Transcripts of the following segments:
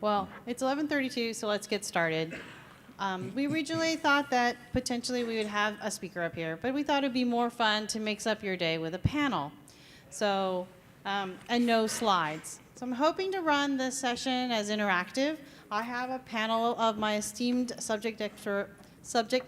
Well, it's 11:32, so let's get started. We originally thought that potentially we would have a speaker up here, but we thought it'd be more fun to mix up your day with a panel. So, and no slides. So I'm hoping to run this session as interactive. I have a panel of my esteemed subject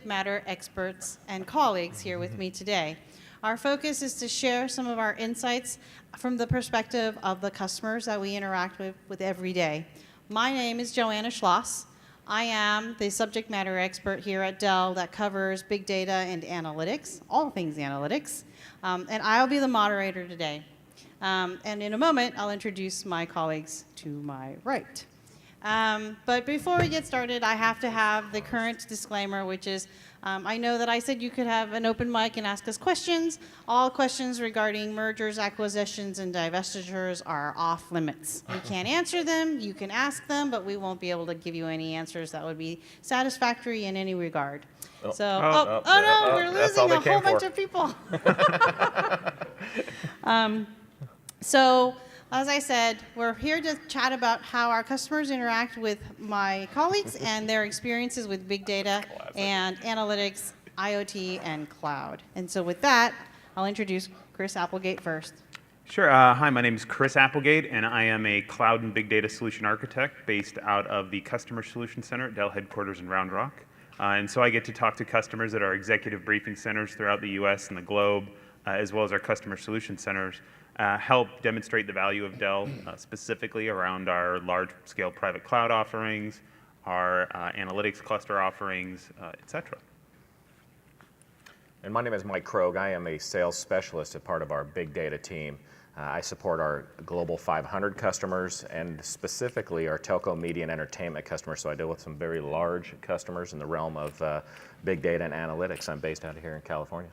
matter experts and colleagues here with me today. Our focus is to share some of our insights from the perspective of the customers that we interact with every day. My name is Joanna Schloss. I am the subject matter expert here at Dell that covers big data and analytics, all things analytics, and I'll be the moderator today. And in a moment, I'll introduce my colleagues to my right. But before we get started, I have to have the current disclaimer, which is I know that I said you could have an open mic and ask us questions. All questions regarding mergers, acquisitions, and divestitures are off limits. We can't answer them. You can ask them, but we won't be able to give you any answers that would be satisfactory in any regard. Oh no, we're losing a whole bunch of people. So, as I said, we're here to chat about how our customers interact with my colleagues and their experiences with big data and analytics, IoT, and cloud. And so with that, I'll introduce Chris Applegate first. Sure. Hi, my name is Chris Applegate, and I am a cloud and big data solution architect based out of the Customer Solution Center at Dell headquarters in Round Rock. And so I get to talk to customers at our executive briefing centers throughout the US and the globe, as well as our customer solution centers. Help demonstrate the value of Dell, specifically around our large-scale private cloud offerings, our analytics cluster offerings, et cetera. And my name is Mike Krogh. I am a sales specialist at part of our big data team. I support our Global 500 customers and specifically our telco, media, and entertainment customers. So I deal with some very large customers in the realm of big data and analytics. I'm based out here in California.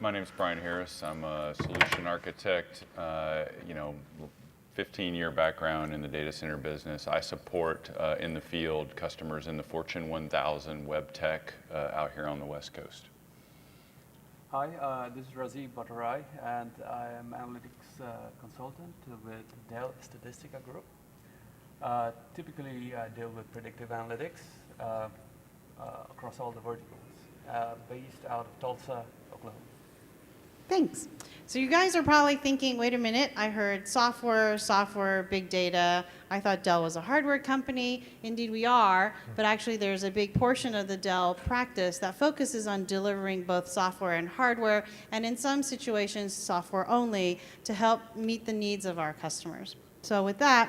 My name is Brian Harris. I'm a solution architect, 15-year background in the data center business. I support in the field customers in the Fortune 1000 web tech out here on the West Coast. Hi, this is Raziv Bhattarai, and I am analytics consultant with Dell Statistica Group. Typically, I deal with predictive analytics across all the verticals, based out of Tulsa, Oklahoma. Thanks. So you guys are probably thinking, wait a minute, I heard software, big data. I thought Dell was a hardware company. Indeed we are, but actually there's a big portion of the Dell practice that focuses on delivering both software and hardware, and in some situations, software only, to help meet the needs of our customers. So with that,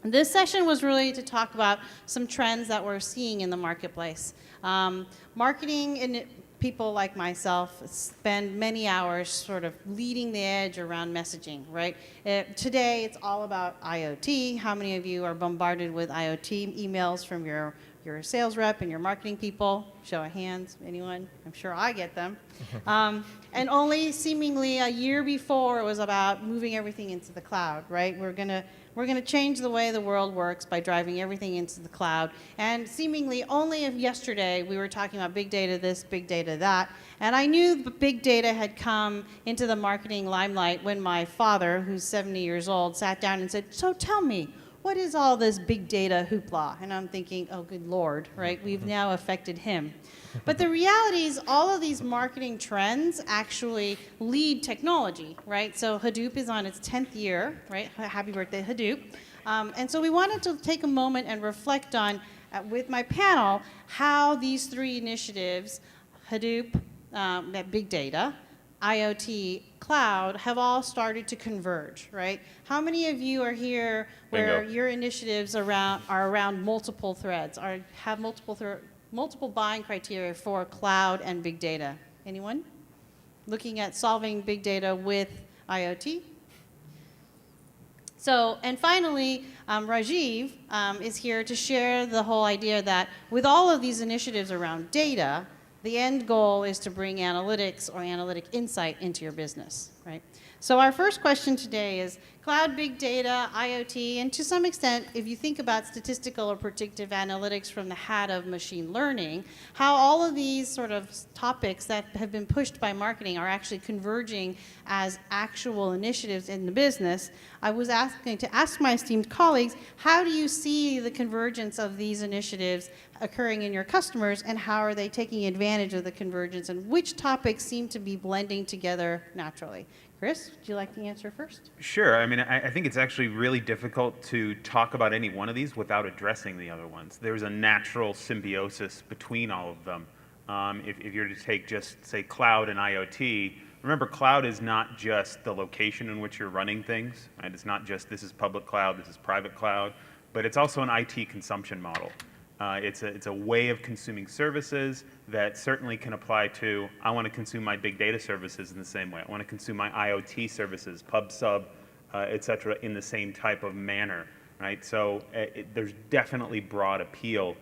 this session was really to talk about some trends that we're seeing in the marketplace. Marketing and people like myself spend many hours sort of leading the edge around messaging, right? Today, it's all about IoT. How many of you are bombarded with IoT emails from your sales rep and your marketing people? Show of hands, anyone? I'm sure I get them. And only seemingly a year before, it was about moving everything into the cloud, right? We're gonna change the way the world works by driving everything into the cloud. And seemingly only of yesterday, we were talking about big data this, big data that. And I knew big data had come into the marketing limelight when my father, who's 70 years old, sat down and said, so tell me, what is all this big data hoopla? And I'm thinking, oh, good Lord, right? We've now affected him. But the reality is all of these marketing trends actually lead technology, right? So Hadoop is on its 10th year, right? Happy birthday, Hadoop. And so we wanted to take a moment and reflect on, with my panel, how these three initiatives, Hadoop, big data, IoT, cloud, have all started to converge, right? How many of you are here where Bingo. your initiatives are around multiple threads, or have multiple buying criteria for cloud and big data? Anyone? Looking at solving big data with IoT? So, and finally, Rajiv is here to share the whole idea that with all of these initiatives around data, the end goal is to bring analytics or analytic insight into your business, right? So our first question today is cloud, big data, IoT, and to some extent, if you think about statistical or predictive analytics from the hat of machine learning, how all of these sort of topics that have been pushed by marketing are actually converging as actual initiatives in the business. I was going to ask my esteemed colleagues, how do you see the convergence of these initiatives occurring in your customers, and how are they taking advantage of the convergence, and which topics seem to be blending together naturally? Chris, would you like to answer first? Sure. I mean, I think it's actually really difficult to talk about any one of these without addressing the other ones. There's a natural symbiosis between all of them. If you're to take just, say, cloud and IoT, remember, cloud is not just the location in which you're running things, right? It's not just this is public cloud, this is private cloud, but it's also an IT consumption model. It's a way of consuming services that certainly can apply to, I want to consume my big data services in the same way. I want to consume my IoT services, pub, sub, et cetera, in the same type of manner, right? So there's definitely broad appeal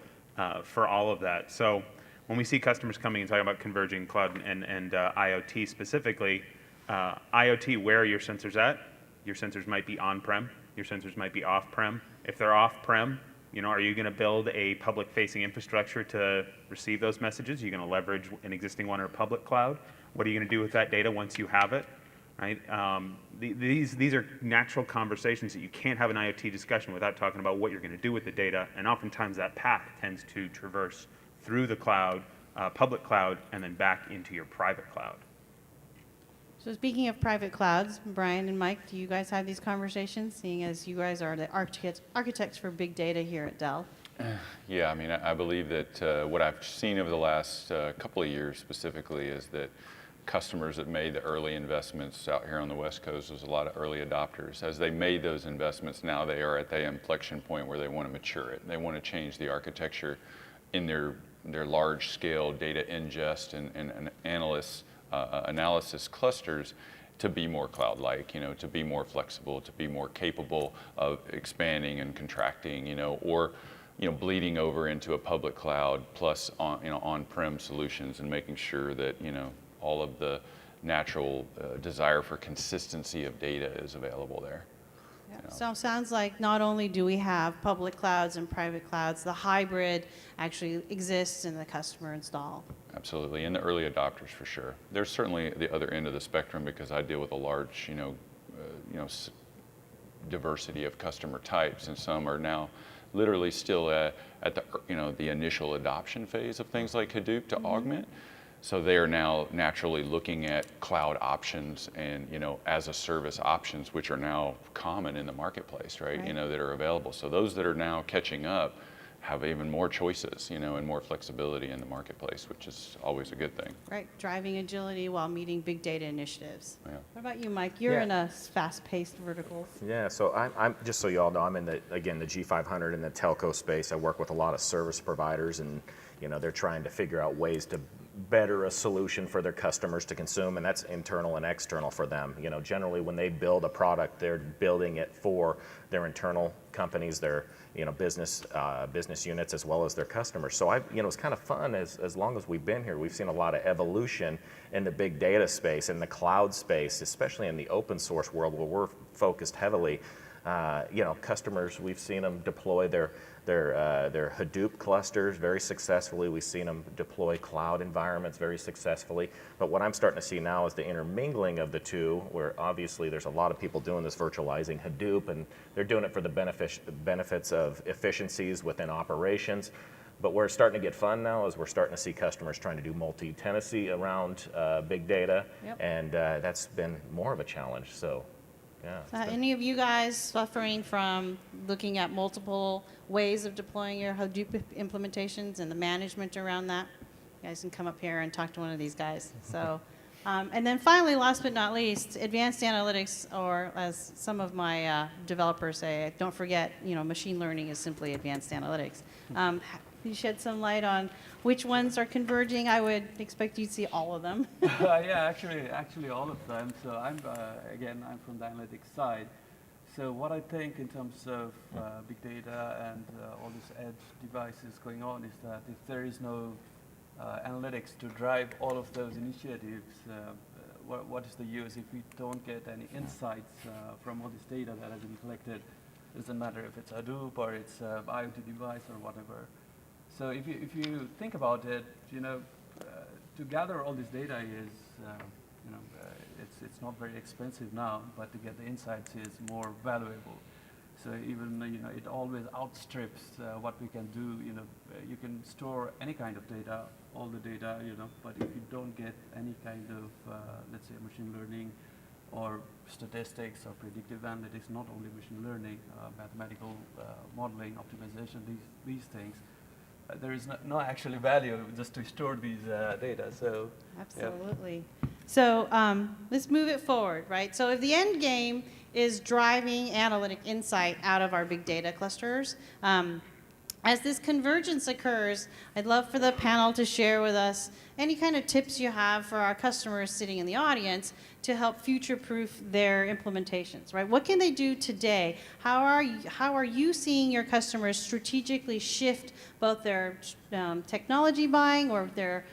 for all of that. So when we see customers coming and talking about converging cloud and IoT specifically, IoT, where are your sensors at? Your sensors might be on-prem. Your sensors might be off-prem. If they're off-prem, are you going to build a public-facing infrastructure to receive those messages? Are you going to leverage an existing one or a public cloud? What are you going to do with that data once you have it? Right? These are natural conversations that you can't have an IoT discussion without talking about what you're going to do with the data, and oftentimes that path tends to traverse through the cloud, public cloud, and then back into your private cloud. So speaking of private clouds, Brian and Mike, do you guys have these conversations, seeing as you guys are the architects for big data here at Dell? Yeah, I mean, I believe that what I've seen over the last couple of years specifically is that customers that made the early investments out here on the West Coast, there's a lot of early adopters. As they made those investments, now they are at the inflection point where they want to mature it. They want to change the architecture in their large-scale data ingest and analysis clusters to be more cloud-like, to be more flexible, to be more capable of expanding and contracting, or bleeding over into a public cloud plus on-prem solutions, and making sure that all of the natural desire for consistency of data is available there. So it sounds like not only do we have public clouds and private clouds, the hybrid actually exists in the customer install. Absolutely, and the early adopters for sure. There's certainly the other end of the spectrum because I deal with a large, diversity of customer types, and some are now literally still at the, the initial adoption phase of things like Hadoop to augment. So they are now naturally looking at cloud options and, as a service options, which are now common in the marketplace, right? That are available. So those that are now catching up have even more choices, and more flexibility in the marketplace, which is always a good thing. Right, driving agility while meeting big data initiatives. Yeah. What about you, Mike? You're in a fast-paced verticals. Yeah, so I'm just so you all know, I'm in the G500 in the telco space. I work with a lot of service providers, and they're trying to figure out ways to better a solution for their customers to consume, and that's internal and external for them. Generally when they build a product, they're building it for their internal companies, their business units, as well as their customers. So it's kind of fun as long as we've been here. We've seen a lot of evolution in the big data space, in the cloud space, especially in the open source world where we're focused heavily. Customers, we've seen them deploy their Hadoop clusters very successfully. We've seen them deploy cloud environments very successfully. But what I'm starting to see now is the intermingling of the two, where obviously there's a lot of people doing this virtualizing Hadoop, and they're doing it for the benefits of efficiencies within operations. But where it's starting to get fun now is we're starting to see customers trying to do multi-tenancy around big data, and that's been more of a challenge. So. Yeah, any of you guys suffering from looking at multiple ways of deploying your Hadoop implementations and the management around that? You guys can come up here and talk to one of these guys. So, and then finally, last but not least, advanced analytics, or as some of my developers say, don't forget, machine learning is simply advanced analytics. Can you shed some light on which ones are converging? I would expect you'd see all of them. Yeah, actually all of them. So I'm from the analytics side. So what I think in terms of big data and all these edge devices going on is that if there is no analytics to drive all of those initiatives, what is the use if we don't get any insights from all this data that has been collected? It doesn't matter if it's Hadoop or it's IoT device or whatever. So if you think about it, to gather all this data is, it's not very expensive now, but to get the insights is more valuable. So even it always outstrips what we can do. You can store any kind of data, all the data, but if you don't get any kind of, let's say, machine learning or statistics or predictive analytics, not only machine learning, mathematical modeling, optimization, these things, there is no actually value just to store these data. So Absolutely. So let's move it forward, right? So if the end game is driving analytic insight out of our big data clusters, as this convergence occurs, I'd love for the panel to share with us any kind of tips you have for our customers sitting in the audience to help future-proof their implementations, right? What can they do today? How are you seeing your customers strategically shift both their technology buying or their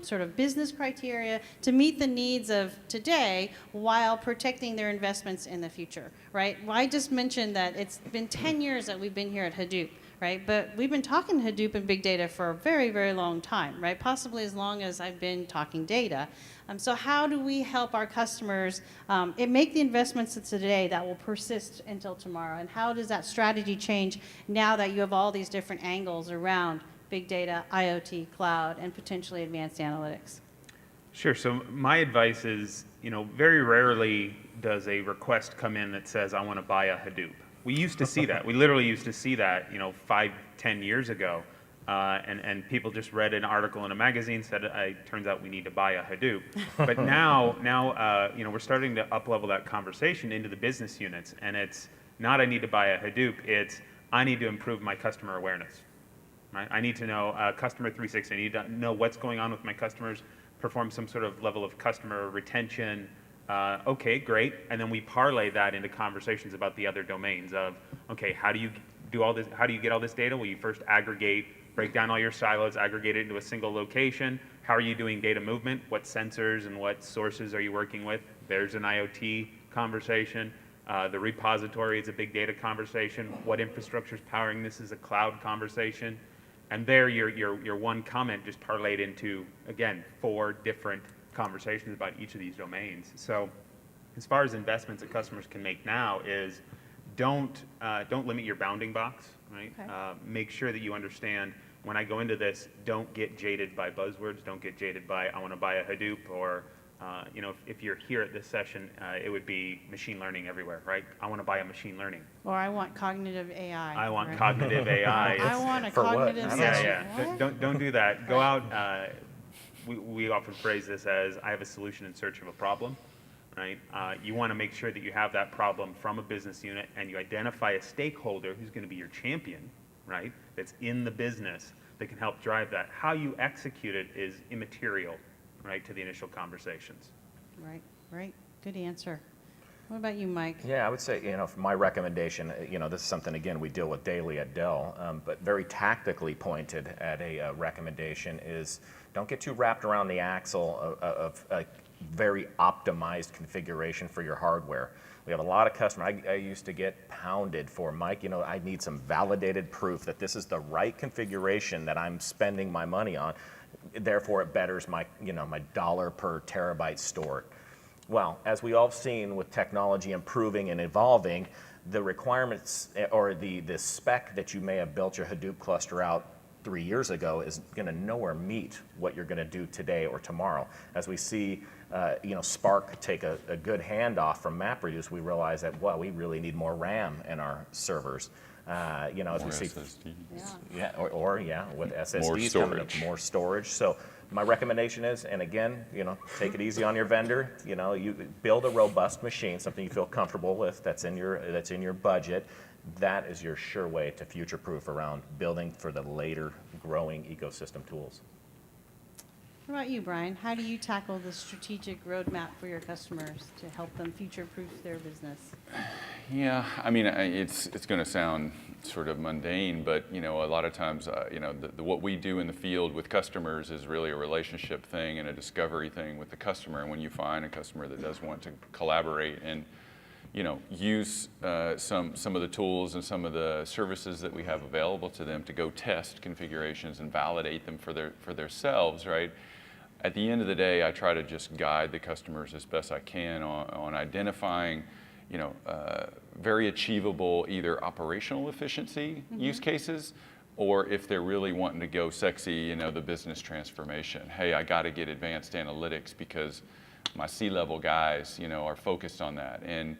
sort of business criteria to meet the needs of today while protecting their investments in the future, right? Well, I just mentioned that it's been 10 years that we've been here at Hadoop, right? But we've been talking Hadoop and big data for a very, very long time, right? Possibly as long as I've been talking data. So how do we help our customers make the investments of today that will persist until tomorrow? And how does that strategy change now that you have all these different angles around big data, IoT, cloud, and potentially advanced analytics? Sure. So my advice is, very rarely does a request come in that says, I want to buy a Hadoop. We used to see that. We literally used to see that, 5, 10 years ago. And people just read an article in a magazine, said, turns out we need to buy a Hadoop. But now, we're starting to up-level that conversation into the business units. And it's not I need to buy a Hadoop, it's I need to improve my customer awareness. Right? I need to know customer 360. I need to know what's going on with my customers, perform some sort of level of customer retention. Okay, great. And then we parlay that into conversations about the other domains of, okay, how do you do all this? How do you get all this data? Well, you first break down all your silos, aggregate it into a single location. How are you doing data movement? What sensors and what sources are you working with? There's an IoT conversation. The repository is a big data conversation. What infrastructure is powering this is a cloud conversation. And there, your one comment just parlayed into, again, 4 different conversations about each of these domains. So as far as investments that customers can make now is don't limit your bounding box, right? Okay. Make sure that you understand when I go into this, don't get jaded by buzzwords, don't get jaded by I want to buy a Hadoop or if you're here at this session, it would be machine learning everywhere, right? I want to buy a machine learning. Or I want cognitive AI. I want right? cognitive AI. I want a For what? cognitive session. Yeah. What? Don't do that. Go out. We often phrase this as I have a solution in search of a problem, right? You want to make sure that you have that problem from a business unit and you identify a stakeholder who's going to be your champion, right? That's in the business that can help drive that. How you execute it is immaterial, right, to the initial conversations. Right. Good answer. What about you, Mike? Yeah, I would say, for my recommendation, this is something, again, we deal with daily at Dell, but very tactically pointed at a recommendation is don't get too wrapped around the axle of a very optimized configuration for your hardware. We have a lot of customers. I used to get pounded for, Mike, I need some validated proof that this is the right configuration that I'm spending my money on. Therefore, it betters my dollar per terabyte stored. Well, as we all have seen with technology improving and evolving, the requirements or the spec that you may have built your Hadoop cluster out 3 years ago is going to nowhere meet what you're going to do today or tomorrow. As we see, Spark take a good handoff from MapReduce, we realize that, we really need more RAM in our servers. As we see, with SSDs coming up, more storage. So my recommendation is, and again, take it easy on your vendor. You build a robust machine, something you feel comfortable with, that's in your budget. That is your sure way to future-proof around building for the later growing ecosystem tools. What about you, Brian? How do you tackle the strategic roadmap for your customers to help them future-proof their business? Yeah, I mean, it's going to sound sort of mundane, but a lot of times, what we do in the field with customers is really a relationship thing and a discovery thing with the customer. And when you find a customer that does want to collaborate and use some of the tools and some of the services that we have available to them to go test configurations and validate them for themselves, right? At the end of the day, I try to just guide the customers as best I can on identifying, very achievable either operational efficiency use cases, or if they're really wanting to go sexy, the business transformation. Hey, I got to get advanced analytics because my C-level guys, are focused on that. And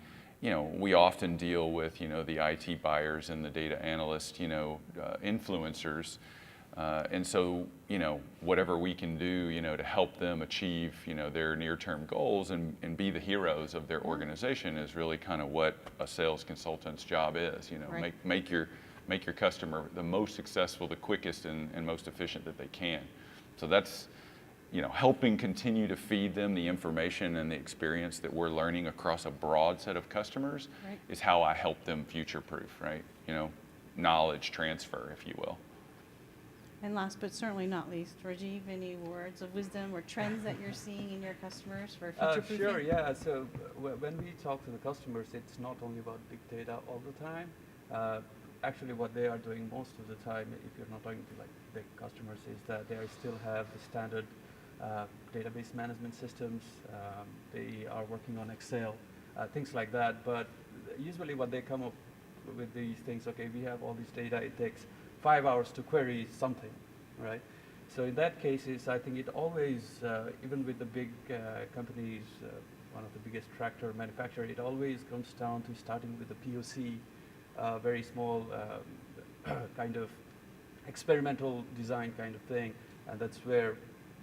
we often deal with, the IT buyers and the data analysts, influencers. And so, whatever we can do, to help them achieve, their near-term goals and be the heroes of their organization is really kind of what a sales consultant's job is. Right. Make your customer the most successful, the quickest, and most efficient that they can. So that's, helping continue to feed them the information and the experience that we're learning across a broad set of customers Right. is how I help them future-proof, right? Knowledge transfer, if you will. And last but certainly not least, Rajiv, any words of wisdom or trends that you're seeing in your customers for future-proofing? Sure, yeah. So when we talk to the customers, it's not only about big data all the time. Actually, what they are doing most of the time, if you're not talking to like big customers, is that they still have the standard database management systems. They are working on Excel, things like that. But usually what they come up with these things, okay, we have all this data, it takes 5 hours to query something, right? So in that cases, I think it always, even with the big companies, one of the biggest tractor manufacturer, it always comes down to starting with a POC, very small kind of experimental design kind of thing, and that's where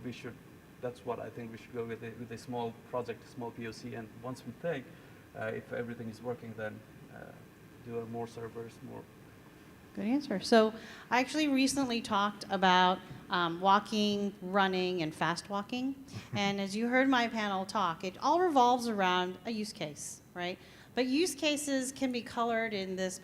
we should. That's what I think we should go with a small project, a small POC, and once we think if everything is working, then do more servers, more. Good answer. So I actually recently talked about walking, running, and fast walking. And as you heard my panel talk, it all revolves around a use case, right? But use cases can be colored in this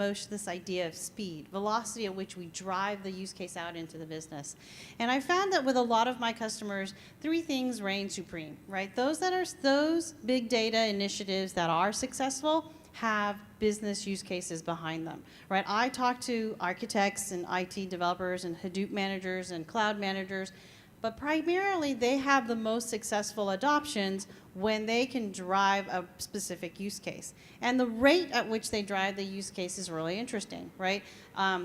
idea of speed, velocity at which we drive the use case out into the business. And I found that with a lot of my customers, 3 things reign supreme, right? Those big data initiatives that are successful have business use cases behind them, right? I talk to architects and IT developers and Hadoop managers and cloud managers, but primarily they have the most successful adoptions when they can drive a specific use case. And the rate at which they drive the use case is really interesting, right?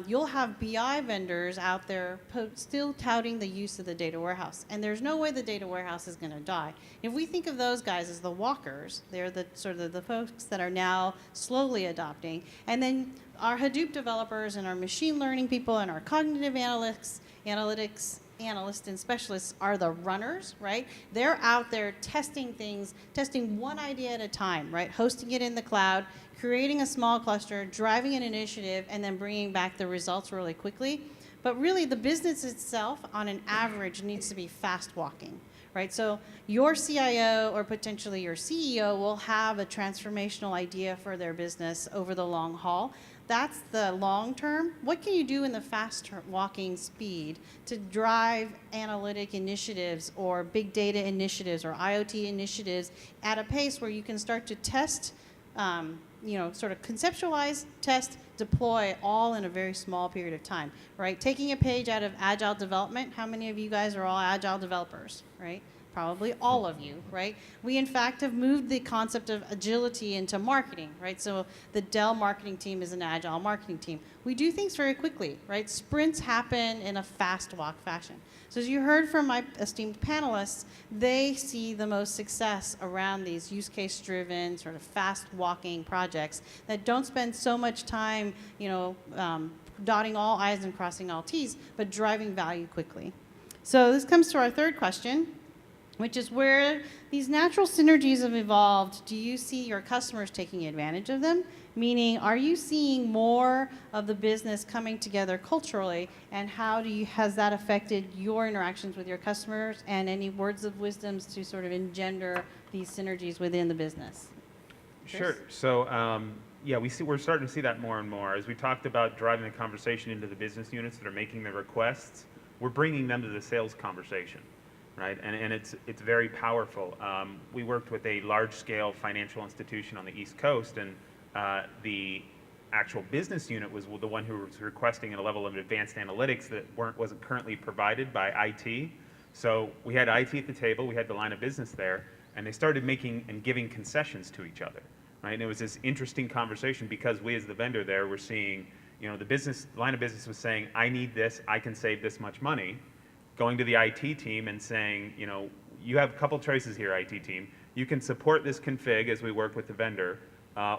You'll have BI vendors out there still touting the use of the data warehouse, and there's no way the data warehouse is going to die. If we think of those guys as the walkers, they're the sort of the folks that are now slowly adopting, and then our Hadoop developers and our machine learning people and our cognitive analytics analysts and specialists are the runners, right? They're out there testing things, testing one idea at a time, right? Hosting it in the cloud, creating a small cluster, driving an initiative, and then bringing back the results really quickly. But really, the business itself, on an average, needs to be fast walking, right? So your CIO or potentially your CEO will have a transformational idea for their business over the long haul. That's the long term. What can you do in the fast walking speed to drive analytic initiatives or big data initiatives or IoT initiatives at a pace where you can start to test, sort of conceptualize, test, deploy all in a very small period of time, right? Taking a page out of agile development. How many of you guys are all agile developers, right? Probably all of you, right? We, in fact, have moved the concept of agility into marketing, right? So the Dell marketing team is an agile marketing team. We do things very quickly, right? Sprints happen in a fast walk fashion. So as you heard from my esteemed panelists, they see the most success around these use case driven, sort of fast walking projects that don't spend so much time, dotting all I's and crossing all T's, but driving value quickly. So this comes to our third question. which is where these natural synergies have evolved. Do you see your customers taking advantage of them? Meaning, are you seeing more of the business coming together culturally, and has that affected your interactions with your customers, and any words of wisdoms to sort of engender these synergies within the business? Sure. So yeah, we're starting to see that more and more. As we talked about driving the conversation into the business units that are making the requests, we're bringing them to the sales conversation, right? And it's very powerful. We worked with a large-scale financial institution on the East Coast, and the actual business unit was the one who was requesting a level of advanced analytics that wasn't currently provided by IT. So we had IT at the table, we had the line of business there, and they started making and giving concessions to each other, right? And it was this interesting conversation because we, as the vendor there, were seeing, the line of business was saying, I need this, I can save this much money, going to the IT team and saying, you have a couple choices here, IT team. You can support this config as we work with the vendor,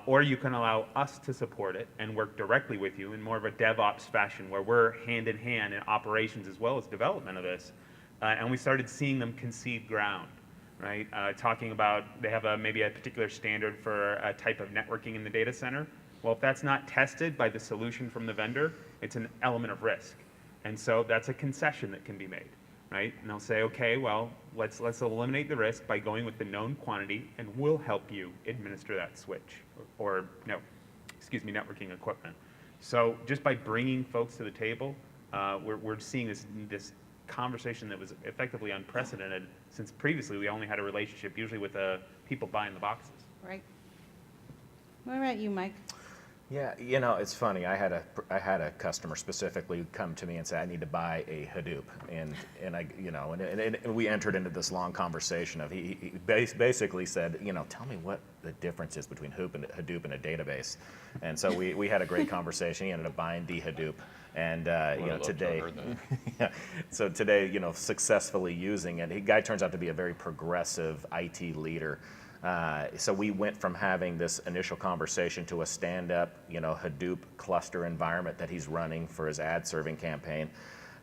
or you can allow us to support it and work directly with you in more of a DevOps fashion where we're hand in hand in operations as well as development of this. And we started seeing them concede ground, right? Talking about they have maybe a particular standard for a type of networking in the data center. Well, if that's not tested by the solution from the vendor, it's an element of risk. And so that's a concession that can be made, right? And they'll say, okay, well, let's eliminate the risk by going with the known quantity, and we'll help you administer that switch or networking equipment. So just by bringing folks to the table, we're seeing this conversation that was effectively unprecedented, since previously we only had a relationship usually with the people buying the boxes. Right. What about you, Mike? Yeah, it's funny. I had a customer specifically come to me and say, I need to buy a Hadoop, and I, and we entered into this long conversation of he basically said, tell me what the difference is between Hadoop and a database, and so we had a great conversation. He ended up buying the Hadoop, and today, yeah, so today, successfully using it. The guy turns out to be a very progressive IT leader. So we went from having this initial conversation to a stand-up, Hadoop cluster environment that he's running for his ad serving campaign,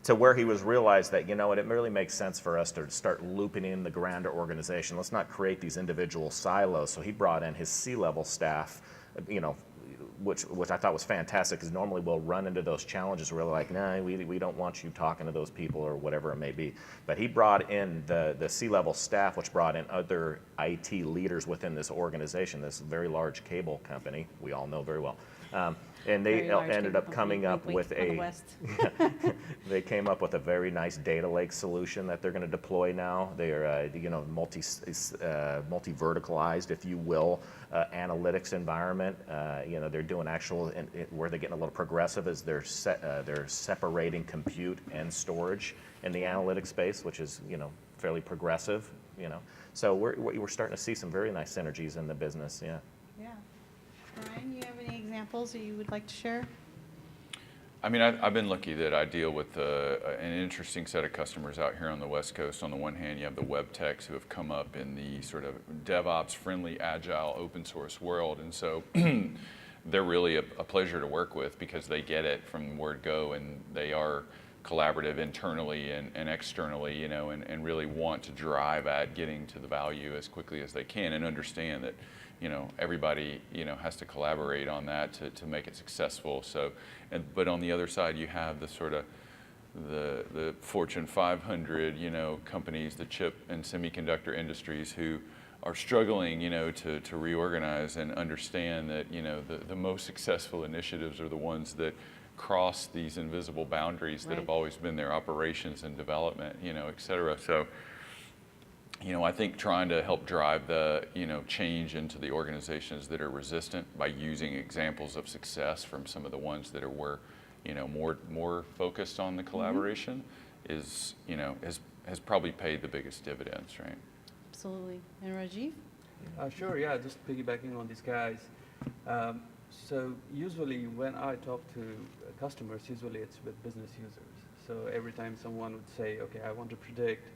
to where he was realized that, it really makes sense for us to start looping in the grander organization. Let's not create these individual silos. So he brought in his C-level staff, which I thought was fantastic, because normally we'll run into those challenges where we're like, nah, we don't want you talking to those people or whatever it may be. But he brought in the C-level staff, which brought in other IT leaders within this organization, this very large cable company we all know very well. And they ended up coming up with they came up with a very nice data lake solution that they're going to deploy now. They are, multi-verticalized, if you will, analytics environment. They're doing actual, where they're getting a little progressive is they're separating compute and storage in the analytics space, which is, fairly progressive, So we're starting to see some very nice synergies in the business, yeah. Yeah. Brian, you have any examples that you would like to share? I mean, I've been lucky that I deal with an interesting set of customers out here on the West Coast. On the one hand, you have the web techs who have come up in the sort of DevOps-friendly, agile, open source world. And so they're really a pleasure to work with because they get it from word go, and they are collaborative internally and externally, and really want to drive at getting to the value as quickly as they can, and understand that everybody, has to collaborate on that to make it successful. So, but on the other side, you have the sort of the Fortune 500, companies, the chip and semiconductor industries who are struggling, to reorganize and understand that, the most successful initiatives are the ones that cross these invisible boundaries that have always been their operations and development, et cetera. So, I think trying to help drive the, change into the organizations that are resistant by using examples of success from some of the ones that were, more focused on the collaboration is, has probably paid the biggest dividends, right? Absolutely. And Rajiv? Sure, yeah, just piggybacking on these guys. So usually when I talk to customers, usually it's with business users. So every time someone would say, okay, I want to predict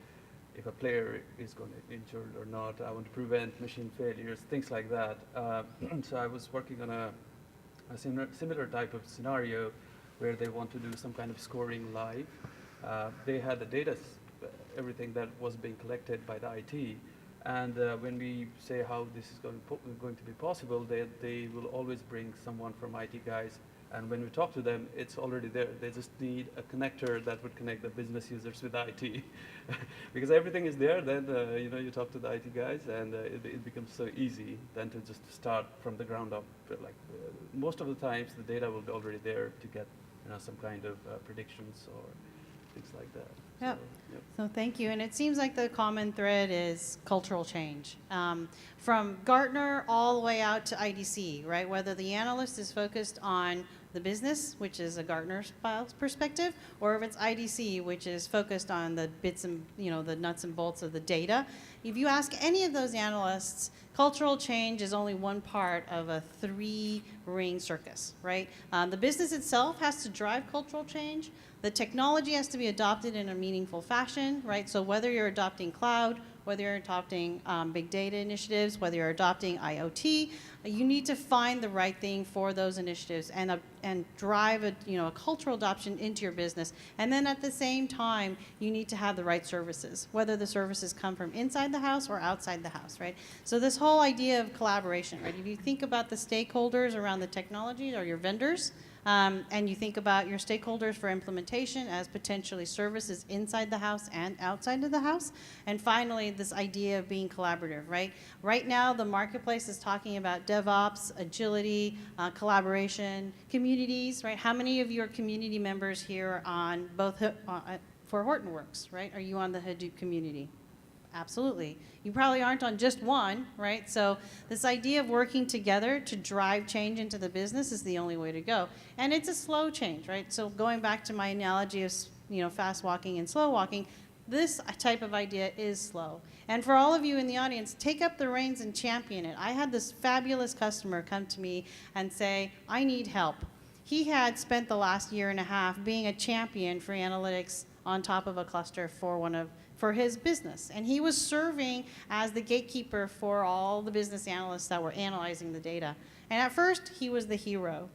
if a player is going to get injured or not, I want to prevent machine failures, things like that. So I was working on a similar type of scenario where they want to do some kind of scoring live. They had the data everything that was being collected by the IT. And when we say how this is going to be possible, they will always bring someone from IT guys. And when we talk to them, it's already there. They just need a connector that would connect the business users with IT. Because everything is there, then you talk to the IT guys, and it becomes so easy then to just start from the ground up. But most of the times, the data will be already there to get some kind of predictions or things like that. Yep. So, yep. So thank you. And it seems like the common thread is cultural change. From Gartner all the way out to IDC, right? Whether the analyst is focused on the business, which is a Gartner perspective, or if it's IDC, which is focused on the bits and, the nuts and bolts of the data. If you ask any of those analysts, cultural change is only one part of a three-ring circus, right? The business itself has to drive cultural change. The technology has to be adopted in a meaningful fashion, right? So whether you're adopting cloud, whether you're adopting big data initiatives, whether you're adopting IoT, you need to find the right thing for those initiatives and drive a cultural adoption into your business. And then at the same time, you need to have the right services, whether the services come from inside the house or outside the house, right? So this whole idea of collaboration, right? If you think about the stakeholders around the technology or your vendors, and you think about your stakeholders for implementation as potentially services inside the house and outside of the house. And finally, this idea of being collaborative, right? Right now, the marketplace is talking about DevOps, agility, collaboration, communities, right? How many of your community members here on both for Hortonworks, right? Are you on the Hadoop community? Absolutely. You probably aren't on just one, right? So this idea of working together to drive change into the business is the only way to go. And it's a slow change, right? So going back to my analogy of fast walking and slow walking, this type of idea is slow. And for all of you in the audience, take up the reins and champion it. I had this fabulous customer come to me and say, I need help. He had spent the last year and a half being a champion for analytics on top of a cluster for his business. And he was serving as the gatekeeper for all the business analysts that were analyzing the data. And at first, he was the hero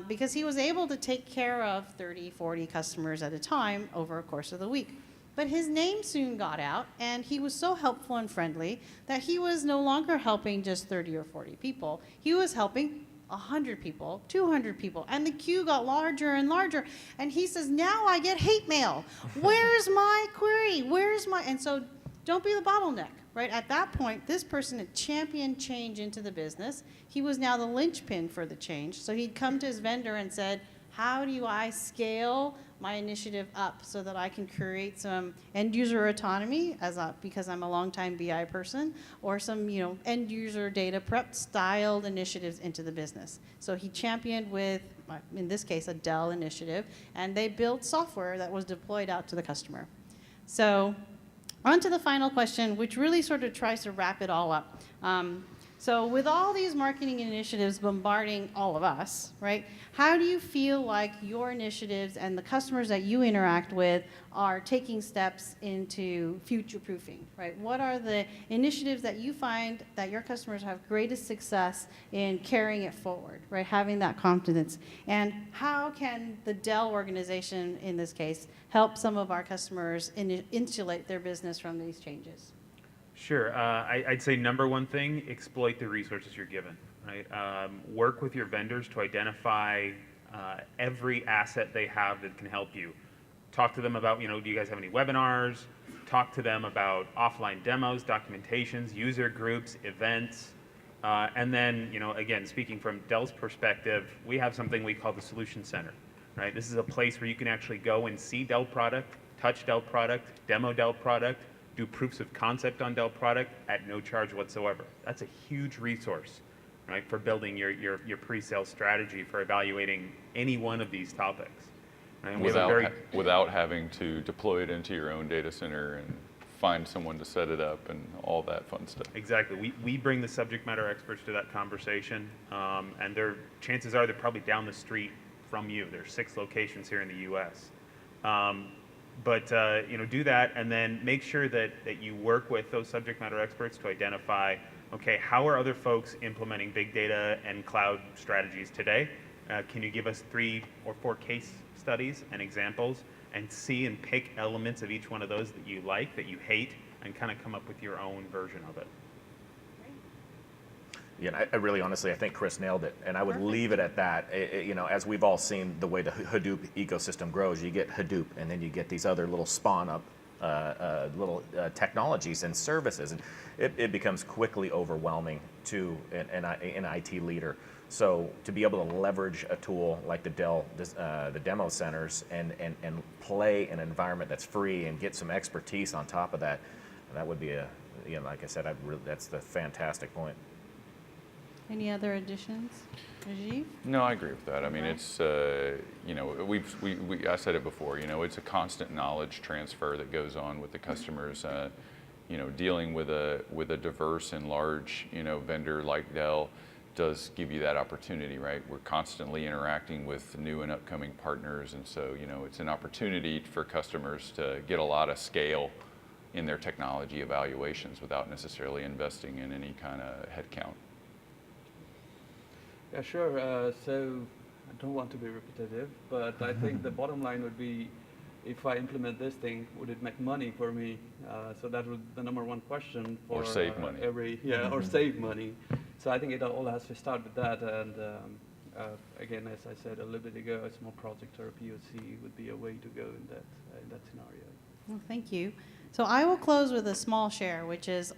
because he was able to take care of 30, 40 customers at a time over a course of the week. But his name soon got out, and he was so helpful and friendly that he was no longer helping just 30 or 40 people. He was helping 100 people, 200 people, and the queue got larger and larger. And he says, now I get hate mail. Where's my query? Where's my, and so don't be the bottleneck, right? At that point, this person had championed change into the business. He was now the linchpin for the change. So he'd come to his vendor and said, how do I scale my initiative up so that I can create some end user autonomy because I'm a longtime BI person, or some end user data prep styled initiatives into the business. So he championed with, in this case, a Dell initiative, and they built software that was deployed out to the customer. So on to the final question, which really sort of tries to wrap it all up. So with all these marketing initiatives bombarding all of us, right, how do you feel like your initiatives and the customers that you interact with are taking steps into future-proofing, right? What are the initiatives that you find that your customers have greatest success in carrying it forward, right, having that confidence? And how can the Dell organization, in this case, help some of our customers insulate their business from these changes? Sure. I'd say number one thing, exploit the resources you're given. Right? Work with your vendors to identify every asset they have that can help you. Talk to them about, do you guys have any webinars? Talk to them about offline demos, documentations, user groups, events. And then, again, speaking from Dell's perspective, we have something we call the Solution Center. Right? This is a place where you can actually go and see Dell product, touch Dell product, demo Dell product, do proofs of concept on Dell product at no charge whatsoever. That's a huge resource, right, for building your pre-sale strategy for evaluating any one of these topics. Right? Without having to deploy it into your own data center and find someone to set it up and all that fun stuff. Exactly. We bring the subject matter experts to that conversation, and chances are they're probably down the street from you. There's 6 locations here in the U.S. But do that, and then make sure that you work with those subject matter experts to identify, okay, how are other folks implementing big data and cloud strategies today? Can you give us 3 or 4 case studies and examples and see and pick elements of each one of those that you like, that you hate, and kind of come up with your own version of it. Yeah, I really honestly, I think Chris nailed it, and I would leave it at that. You know, as we've all seen the way the Hadoop ecosystem grows, you get Hadoop, and then you get these other little spawn up little technologies and services, and it becomes quickly overwhelming to an IT leader. So to be able to leverage a tool like the Dell, the demo centers, and play an environment that's free and get some expertise on top of that, that would be like I said, that's the fantastic point. Any other additions? Rajiv? No, I agree with that. I mean, it's, you know, I said it before, you know, it's a constant knowledge transfer that goes on with the customers. You know, dealing with a diverse and large, you know, vendor like Dell does give you that opportunity, right? We're constantly interacting with new and upcoming partners, and so, you know, it's an opportunity for customers to get a lot of scale in their technology evaluations without necessarily investing in any kind of headcount. Yeah, sure. So I don't want to be repetitive, but I think the bottom line would be, if I implement this thing, would it make money for me? So that would be the number one question for Or save money. Or save money. So I think it all has to start with that. And again, as I said a little bit ago, a small project or a POC would be a way to go in that scenario. Well, thank you. So I will close with a small share, which is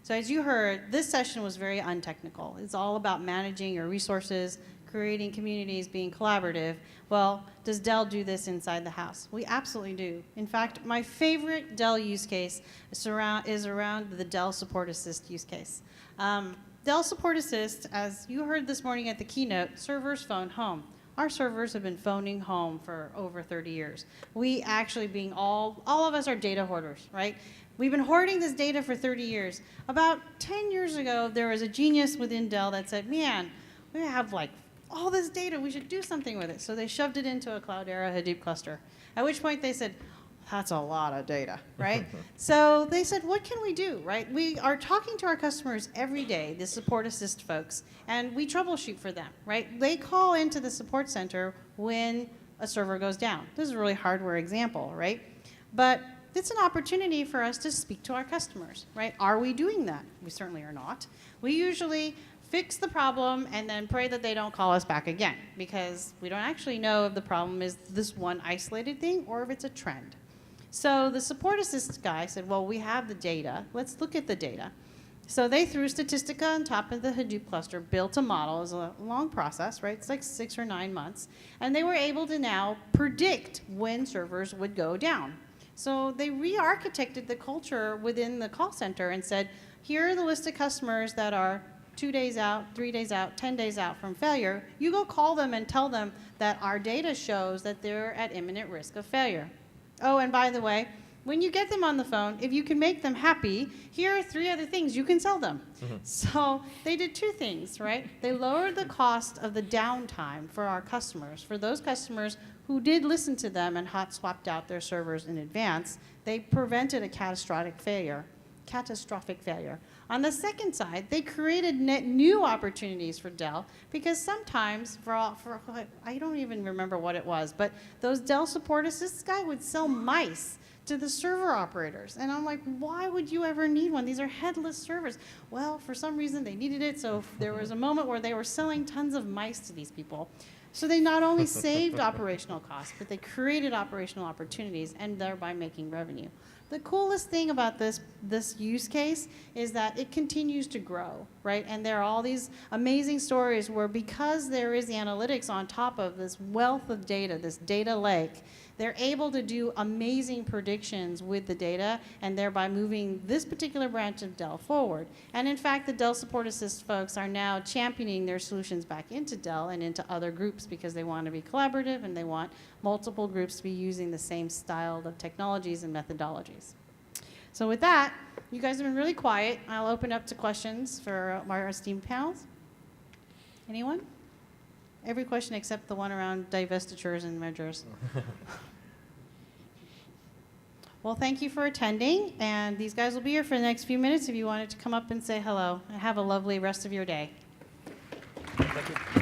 so as you heard, this session was very untechnical. It's all about managing your resources, creating communities, being collaborative. Well, does Dell do this inside the house? We absolutely do. In fact, my favorite Dell use case is around the Dell Support Assist use case. Dell Support Assist, as you heard this morning at the keynote, servers phone home. Our servers have been phoning home for over 30 years. We actually being all of us are data hoarders, right? We've been hoarding this data for 30 years. About 10 years ago, there was a genius within Dell that said, man, we have like all this data, we should do something with it. So they shoved it into a Cloudera Hadoop cluster, at which point they said, that's a lot of data, right? So they said, what can we do, right? We are talking to our customers every day, the Support Assist folks, and we troubleshoot for them, right? They call into the support center when a server goes down. This is a really hardware example, right? But it's an opportunity for us to speak to our customers, right? Are we doing that? We certainly are not. We usually fix the problem and then pray that they don't call us back again, because we don't actually know if the problem is this one isolated thing or if it's a trend. So the Support Assist guy said, well, we have the data. Let's look at the data. So they threw Statistica on top of the Hadoop cluster, built a model. It was a long process, right? It's like 6 or 9 months. And they were able to now predict when servers would go down. So they re-architected the culture within the call center and said, here are the list of customers that are 2 days out, 3 days out, 10 days out from failure. You go call them and tell them that our data shows that they're at imminent risk of failure. Oh, and by the way, when you get them on the phone, if you can make them happy, here are 3 other things you can sell them. So they did 2 things, right? They lowered the cost of the downtime for our customers. For those customers who did listen to them and hot swapped out their servers in advance, they prevented a catastrophic failure. On the second side, they created net new opportunities for Dell, because sometimes, I don't even remember what it was, but those Dell Support Assist guy would sell mice to the server operators. And I'm like, why would you ever need one? These are headless servers. Well, for some reason they needed it, so there was a moment where they were selling tons of mice to these people. So they not only saved operational costs, but they created operational opportunities and thereby making revenue. The coolest thing about this use case is that it continues to grow, right? And there are all these amazing stories where, because there is analytics on top of this wealth of data, this data lake, they're able to do amazing predictions with the data and thereby moving this particular branch of Dell forward. And in fact, the Dell Support Assist folks are now championing their solutions back into Dell and into other groups, because they want to be collaborative and they want multiple groups to be using the same style of technologies and methodologies. So with that, you guys have been really quiet. I'll open up to questions for our esteemed panels. Anyone? Every question except the one around divestitures and mergers. Well, thank you for attending, and these guys will be here for the next few minutes if you wanted to come up and say hello. And have a lovely rest of your day. Thank you.